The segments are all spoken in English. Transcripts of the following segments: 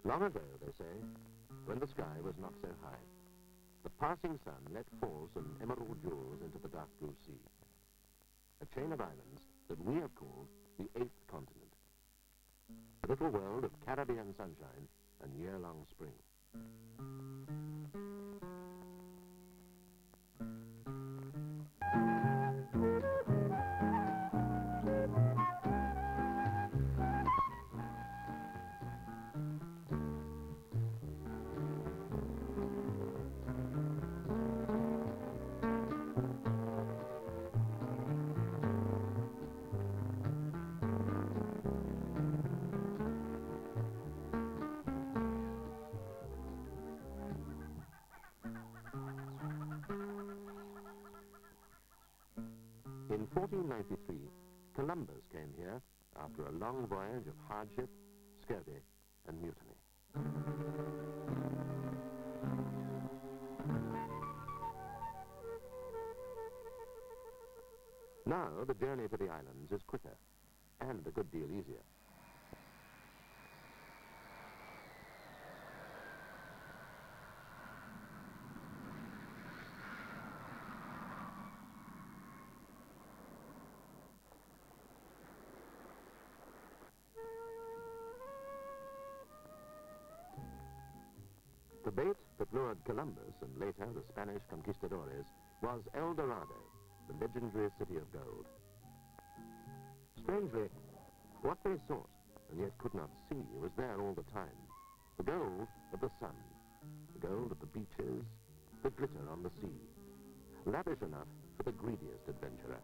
Long ago, they say, when the sky was not so high, the passing sun let fall some emerald jewels into the dark blue sea. A chain of islands that we have called the eighth continent. A little world of Caribbean sunshine and year-long spring. In 1493, Columbus came here after a long voyage of hardship, scurvy, and mutiny. Now the journey to the islands is quicker and a good deal easier. The bait that lured Columbus and later the Spanish conquistadores was El Dorado, the legendary city of gold. Strangely, what they sought and yet could not see was there all the time. The gold of the sun, the gold of the beaches, the glitter on the sea, lavish enough for the greediest adventurer.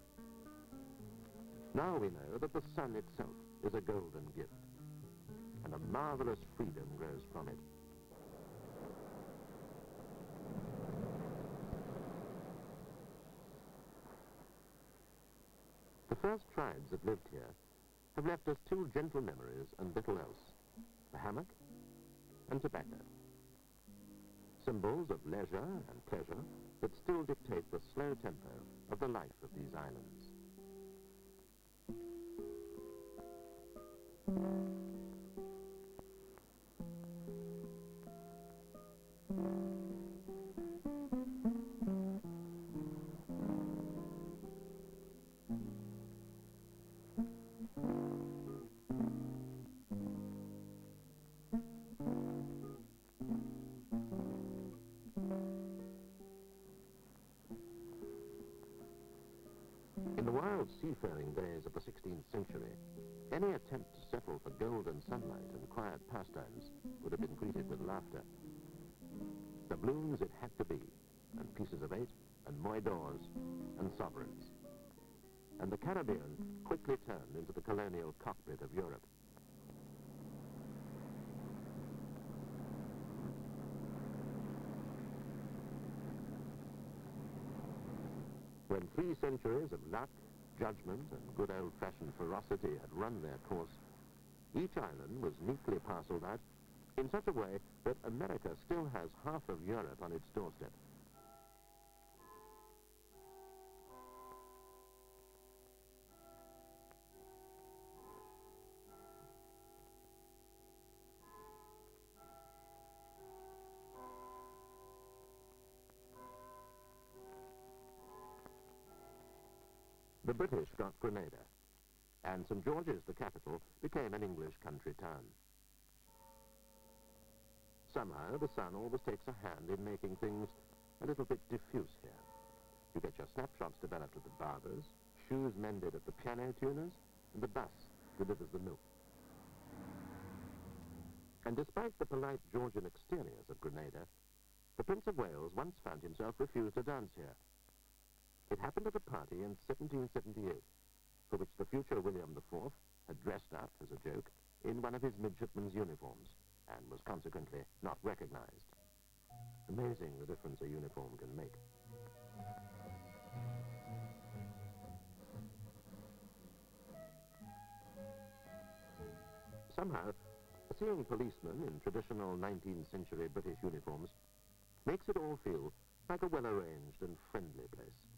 Now we know that the sun itself is a golden gift, and a marvelous freedom grows from it. The first tribes that lived here have left us two gentle memories and little else, the hammock and tobacco. Symbols of leisure and pleasure that still dictate the slow tempo of the life of these islands. In the wild seafaring days of the 16th century, any attempt to settle for golden sunlight and quiet pastimes would have been greeted with laughter. Doubloons it had to be, and pieces of eight, and moidors, and sovereigns. And the Caribbean quickly turned into the colonial cockpit of Europe. When 3 centuries of luck, judgment, and good old-fashioned ferocity had run their course, each island was neatly parceled out in such a way that America still has half of Europe on its doorstep. The British got Grenada, and St. George's, the capital, became an English country town. Somehow the sun always takes a hand in making things a little bit diffuse here. You get your snapshots developed at the barbers, shoes mended at the piano tuners, and the bus delivers the milk. And despite the polite Georgian exteriors of Grenada, the Prince of Wales once found himself refused to dance here. It happened at a party in 1778, for which the future William IV had dressed up, as a joke, in one of his midshipman's uniforms, and was consequently not recognized. Amazing the difference a uniform can make. Somehow, seeing policemen in traditional 19th century British uniforms makes it all feel like a well-arranged and friendly place.